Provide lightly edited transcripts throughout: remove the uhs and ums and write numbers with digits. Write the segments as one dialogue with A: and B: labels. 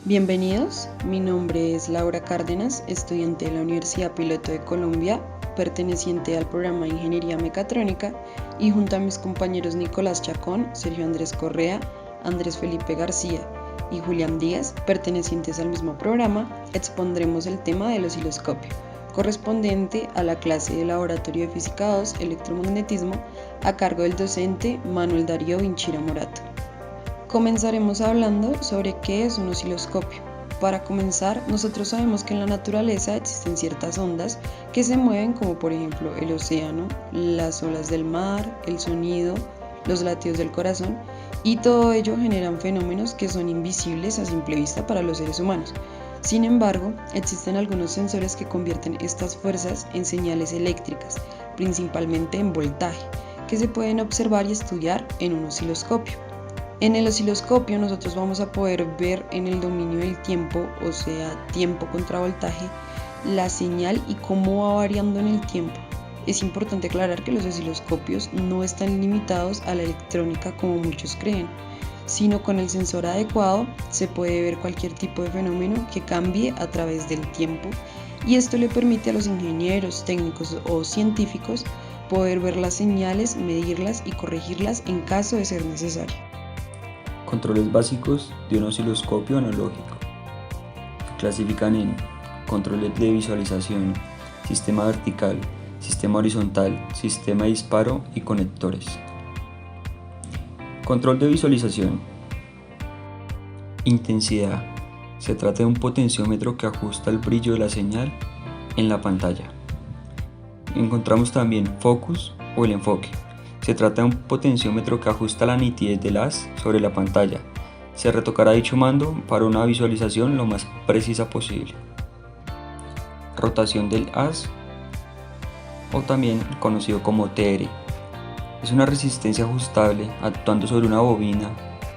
A: Bienvenidos, mi nombre es Laura Cárdenas, estudiante de la Universidad Piloto de Colombia, perteneciente al programa de Ingeniería Mecatrónica, y junto a mis compañeros Nicolás Chacón, Sergio Andrés Correa, Andrés Felipe García y Julián Díaz, pertenecientes al mismo programa, expondremos el tema del osciloscopio, correspondiente a la clase de Laboratorio de Física 2, Electromagnetismo, a cargo del docente Manuel Darío Vinchira Morato. Comenzaremos hablando sobre qué es un osciloscopio. Para comenzar, nosotros sabemos que en la naturaleza existen ciertas ondas que se mueven, como por ejemplo el océano, las olas del mar, el sonido, los latidos del corazón, y todo ello generan fenómenos que son invisibles a simple vista para los seres humanos. Sin embargo, existen algunos sensores que convierten estas fuerzas en señales eléctricas, principalmente en voltaje, que se pueden observar y estudiar en un osciloscopio. En el osciloscopio nosotros vamos a poder ver en el dominio del tiempo, o sea, tiempo contra voltaje, la señal y cómo va variando en el tiempo. Es importante aclarar que los osciloscopios no están limitados a la electrónica como muchos creen, sino con el sensor adecuado se puede ver cualquier tipo de fenómeno que cambie a través del tiempo, y esto le permite a los ingenieros, técnicos o científicos poder ver las señales, medirlas y corregirlas en caso de ser necesario.
B: Controles básicos de un osciloscopio analógico. Se clasifican en controles de visualización, sistema vertical, sistema horizontal, sistema de disparo y conectores. Control de visualización. Intensidad. Se trata de un potenciómetro que ajusta el brillo de la señal en la pantalla. Encontramos también focus o el enfoque. Se trata de un potenciómetro que ajusta la nitidez del haz sobre la pantalla. Se retocará dicho mando para una visualización lo más precisa posible. Rotación del haz, o también conocido como TR. Es una resistencia ajustable actuando sobre una bobina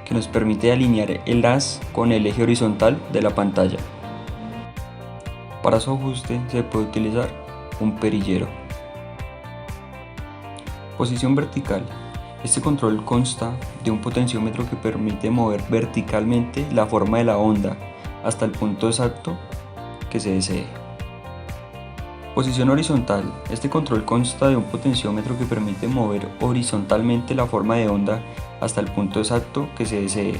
B: que nos permite alinear el haz con el eje horizontal de la pantalla. Para su ajuste se puede utilizar un perillero. Posición vertical. Este control consta de un potenciómetro que permite mover verticalmente la forma de la onda hasta el punto exacto que se desee. Posición horizontal. Este control consta de un potenciómetro que permite mover horizontalmente la forma de onda hasta el punto exacto que se desee.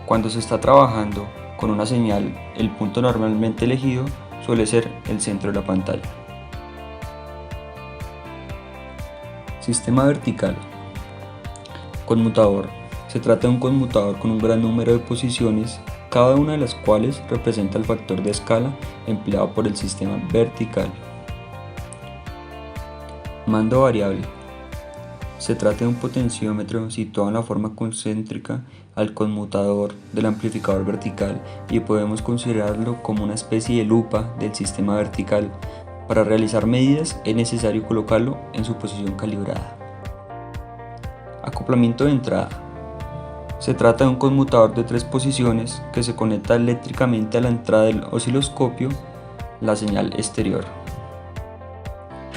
B: Cuando se está trabajando con una señal, el punto normalmente elegido suele ser el centro de la pantalla. Sistema vertical. Conmutador. Se trata de un conmutador con un gran número de posiciones, cada una de las cuales representa el factor de escala empleado por el sistema vertical. Mando variable. Se trata de un potenciómetro situado en la forma concéntrica al conmutador del amplificador vertical y podemos considerarlo como una especie de lupa del sistema vertical. Para realizar medidas es necesario colocarlo en su posición calibrada. Acoplamiento de entrada. Se trata de un conmutador de 3 posiciones que se conecta eléctricamente a la entrada del osciloscopio, la señal exterior.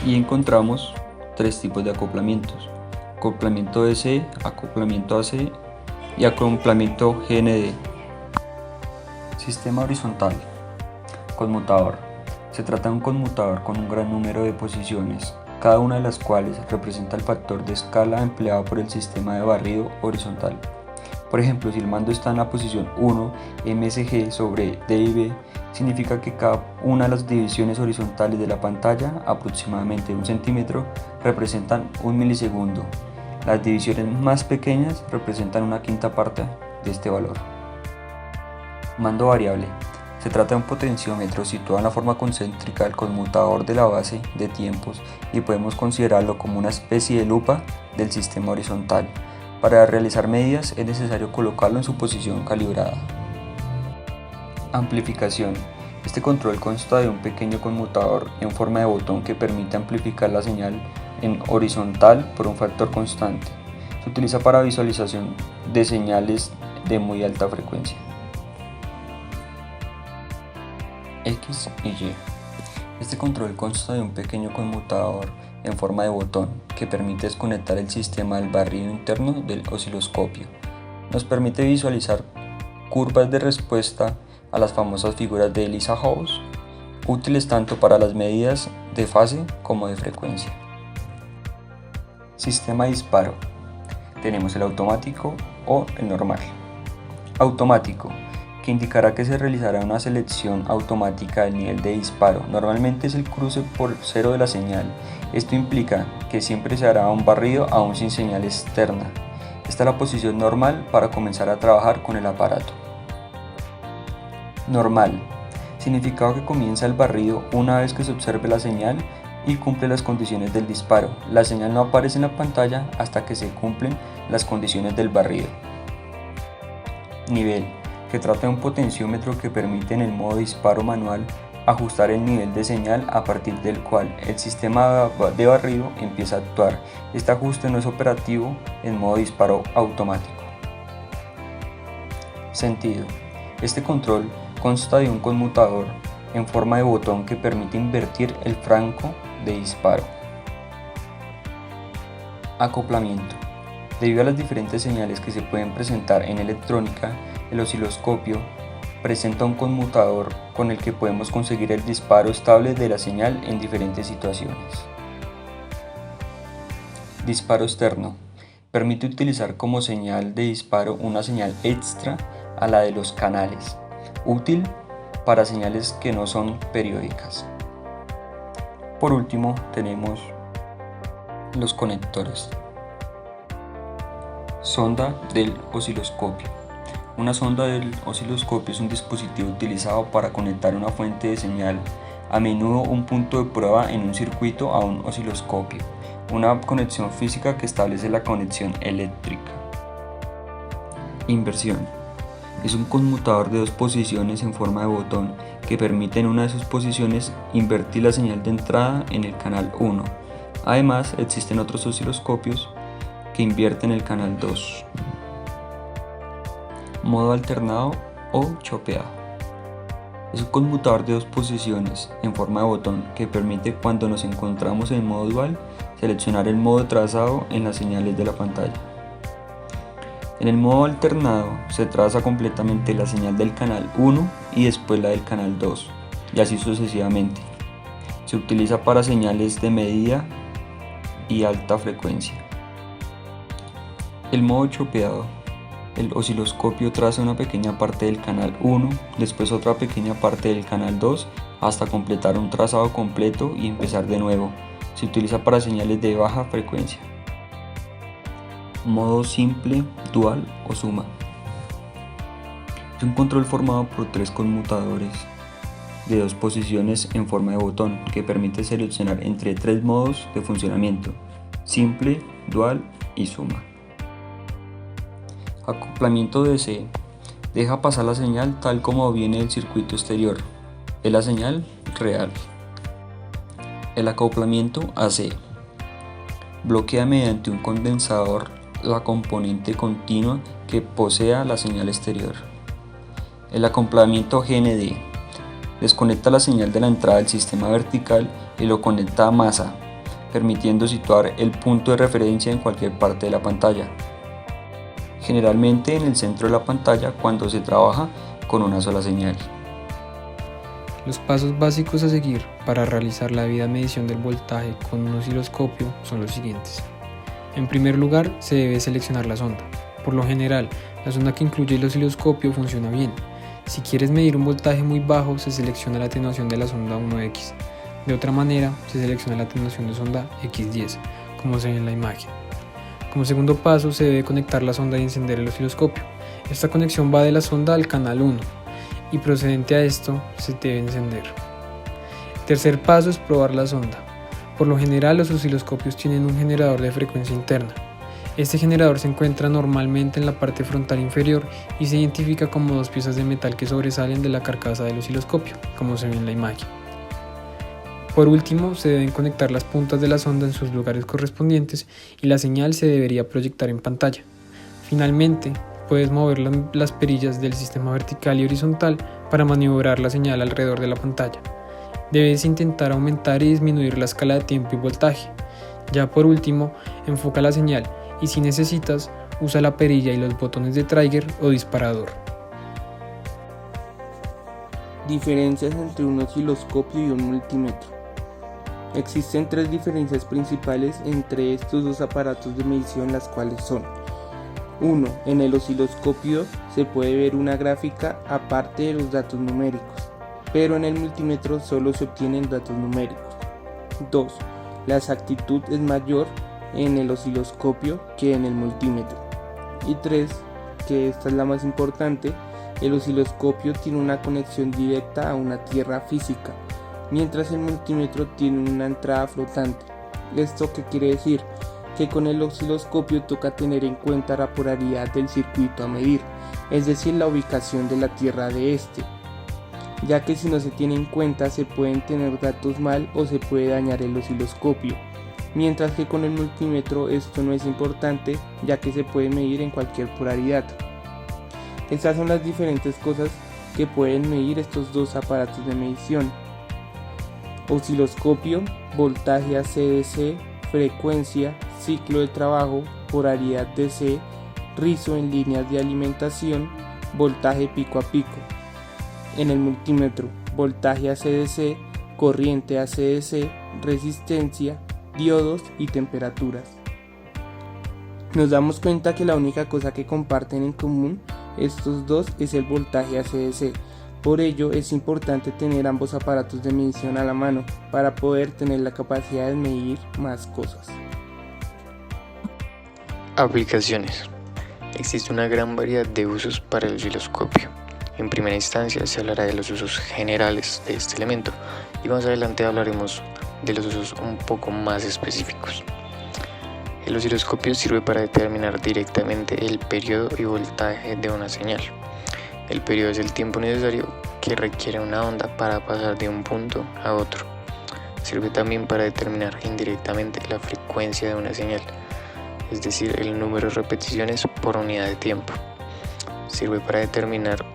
B: Y encontramos 3 tipos de acoplamientos: acoplamiento DC, acoplamiento AC y acoplamiento GND. Sistema horizontal. Conmutador. Se trata de un conmutador con un gran número de posiciones, cada una de las cuales representa el factor de escala empleado por el sistema de barrido horizontal. Por ejemplo, si el mando está en la posición 1, MSG sobre DIB, significa que cada una de las divisiones horizontales de la pantalla, aproximadamente 1 centímetro, representan 1 milisegundo. Las divisiones más pequeñas representan 1/5 parte de este valor. Mando variable. Se trata de un potenciómetro situado en la forma concéntrica del conmutador de la base de tiempos y podemos considerarlo como una especie de lupa del sistema horizontal. Para realizar medidas es necesario colocarlo en su posición calibrada. Amplificación. Este control consta de un pequeño conmutador en forma de botón que permite amplificar la señal en horizontal por un factor constante. Se utiliza para visualización de señales de muy alta frecuencia. X y Y. Este control consta de un pequeño conmutador en forma de botón que permite desconectar el sistema del barrido interno del osciloscopio. Nos permite visualizar curvas de respuesta a las famosas figuras de Lisa House, útiles tanto para las medidas de fase como de frecuencia. Sistema de disparo. Tenemos el automático o el normal. Automático, que indicará que se realizará una selección automática del nivel de disparo. Normalmente es el cruce por cero de la señal. Esto implica que siempre se hará un barrido aún sin señal externa. Esta es la posición normal para comenzar a trabajar con el aparato. Normal, significado que comienza el barrido una vez que se observe la señal y cumple las condiciones del disparo. La señal no aparece en la pantalla hasta que se cumplen las condiciones del barrido. Nivel, que trata de un potenciómetro que permite en el modo disparo manual ajustar el nivel de señal a partir del cual el sistema de barrido empieza a actuar. Este ajuste no es operativo en modo disparo automático. Sentido. Este control consta de un conmutador en forma de botón que permite invertir el franco de disparo. Acoplamiento. Debido a las diferentes señales que se pueden presentar en electrónica, el osciloscopio presenta un conmutador con el que podemos conseguir el disparo estable de la señal en diferentes situaciones. Disparo externo. Permite utilizar como señal de disparo una señal extra a la de los canales, útil para señales que no son periódicas. Por último, tenemos los conectores. Sonda del osciloscopio. Una sonda del osciloscopio es un dispositivo utilizado para conectar una fuente de señal, a menudo un punto de prueba en un circuito, a un osciloscopio. Una conexión física que establece la conexión eléctrica. Inversión. Es un conmutador de dos posiciones en forma de botón que permite en una de sus posiciones invertir la señal de entrada en el canal 1. Además, existen otros osciloscopios que invierten el canal 2. Modo alternado o chopeado. Es un conmutador de dos posiciones en forma de botón que permite, cuando nos encontramos en modo dual, seleccionar el modo trazado en las señales de la pantalla. En el modo alternado se traza completamente la señal del canal 1 y después la del canal 2, y así sucesivamente. Se utiliza para señales de medida y alta frecuencia. El modo chopeado. El osciloscopio traza una pequeña parte del canal 1, después otra pequeña parte del canal 2, hasta completar un trazado completo y empezar de nuevo. Se utiliza para señales de baja frecuencia. Modo simple, dual o suma. Es un control formado por tres conmutadores de dos posiciones en forma de botón que permite seleccionar entre tres modos de funcionamiento: simple, dual y suma. Acoplamiento DC. Deja pasar la señal tal como viene del circuito exterior. Es la señal real. El acoplamiento AC. Bloquea mediante un condensador la componente continua que posea la señal exterior. El acoplamiento GND. Desconecta la señal de la entrada del sistema vertical y lo conecta a masa, permitiendo situar el punto de referencia en cualquier parte de la pantalla, generalmente en el centro de la pantalla cuando se trabaja con una sola señal.
C: Los pasos básicos a seguir para realizar la debida medición del voltaje con un osciloscopio son los siguientes. En primer lugar, se debe seleccionar la sonda. Por lo general, la sonda que incluye el osciloscopio funciona bien. Si quieres medir un voltaje muy bajo, se selecciona la atenuación de la sonda 1X. De otra manera, se selecciona la atenuación de sonda X10, como se ve en la imagen. Como segundo paso, se debe conectar la sonda y encender el osciloscopio. Esta conexión va de la sonda al canal 1 y procedente a esto se debe encender. El tercer paso es probar la sonda. Por lo general, los osciloscopios tienen un generador de frecuencia interna. Este generador se encuentra normalmente en la parte frontal inferior y se identifica como dos piezas de metal que sobresalen de la carcasa del osciloscopio, como se ve en la imagen. Por último, se deben conectar las puntas de la sonda en sus lugares correspondientes y la señal se debería proyectar en pantalla. Finalmente, puedes mover las perillas del sistema vertical y horizontal para maniobrar la señal alrededor de la pantalla. Debes intentar aumentar y disminuir la escala de tiempo y voltaje. Ya por último, enfoca la señal y si necesitas, usa la perilla y los botones de trigger o disparador.
D: Diferencias entre un osciloscopio y un multímetro. Existen tres diferencias principales entre estos dos aparatos de medición, las cuales son: 1. En el osciloscopio se puede ver una gráfica aparte de los datos numéricos, pero en el multímetro solo se obtienen datos numéricos. 2. La exactitud es mayor en el osciloscopio que en el multímetro. Y 3, que esta es la más importante, el osciloscopio tiene una conexión directa a una tierra física, mientras el multímetro tiene una entrada flotante. ¿Esto qué quiere decir? Que con el osciloscopio toca tener en cuenta la polaridad del circuito a medir, es decir, la ubicación de la tierra de este, ya que si no se tiene en cuenta se pueden tener datos mal o se puede dañar el osciloscopio, mientras que con el multímetro esto no es importante, ya que se puede medir en cualquier polaridad. Estas son las diferentes cosas que pueden medir estos dos aparatos de medición: osciloscopio, voltaje AC/DC, frecuencia, ciclo de trabajo, polaridad DC, rizo en líneas de alimentación, voltaje pico a pico. En el multímetro, voltaje AC/DC, corriente AC/DC, resistencia, diodos y temperaturas. Nos damos cuenta que la única cosa que comparten en común estos dos es el voltaje AC/DC. Por ello es importante tener ambos aparatos de medición a la mano para poder tener la capacidad de medir más cosas.
E: Aplicaciones. Existe una gran variedad de usos para el osciloscopio. En primera instancia se hablará de los usos generales de este elemento y más adelante hablaremos de los usos un poco más específicos. El osciloscopio sirve para determinar directamente el periodo y voltaje de una señal. El periodo es el tiempo necesario que requiere una onda para pasar de un punto a otro. Sirve también para determinar indirectamente la frecuencia de una señal, es decir, el número de repeticiones por unidad de tiempo. Sirve para determinar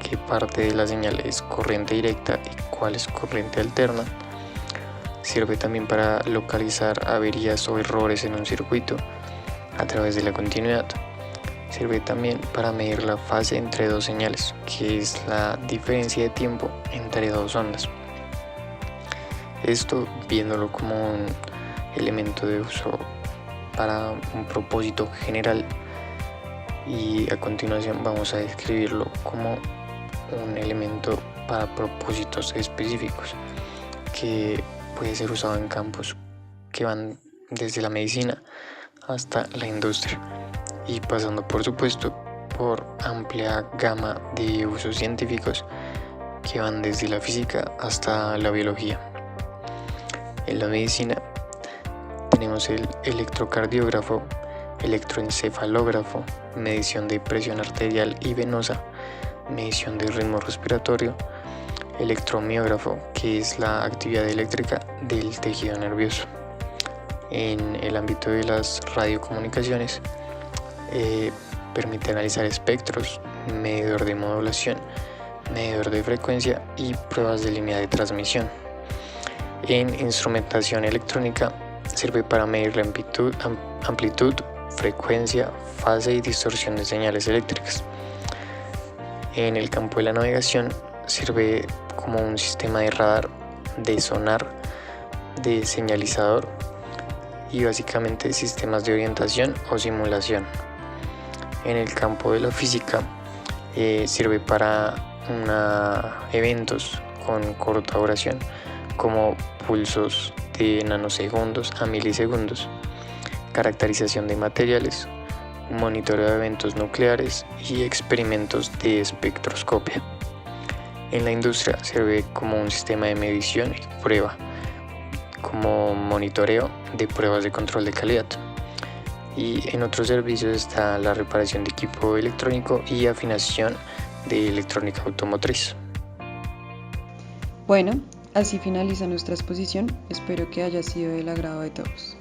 E: qué parte de la señal es corriente directa y cuál es corriente alterna. Sirve también para localizar averías o errores en un circuito a través de la continuidad. Sirve también para medir la fase entre dos señales, que es la diferencia de tiempo entre dos ondas. Esto viéndolo como un elemento de uso para un propósito general, y a continuación vamos a describirlo como un elemento para propósitos específicos que puede ser usado en campos que van desde la medicina hasta la industria y pasando por supuesto por amplia gama de usos científicos que van desde la física hasta la biología. En la medicina tenemos el electrocardiógrafo, electroencefalógrafo, medición de presión arterial y venosa, medición de ritmo respiratorio, electromiógrafo, que es la actividad eléctrica del tejido nervioso. En el ámbito de las radiocomunicaciones, permite analizar espectros, medidor de modulación, medidor de frecuencia y pruebas de línea de transmisión. En instrumentación electrónica sirve para medir la amplitud, frecuencia, fase y distorsión de señales eléctricas. En el campo de la navegación sirve como un sistema de radar, de sonar, de señalizador y básicamente sistemas de orientación o simulación. En el campo de la física sirve para eventos con corta duración como pulsos de nanosegundos a milisegundos, caracterización de materiales, monitoreo de eventos nucleares y experimentos de espectroscopia. En la industria sirve como un sistema de medición y prueba, como monitoreo de pruebas de control de calidad. Y en otros servicios está la reparación de equipo electrónico y afinación de electrónica automotriz.
A: Bueno, así finaliza nuestra exposición. Espero que haya sido del agrado de todos.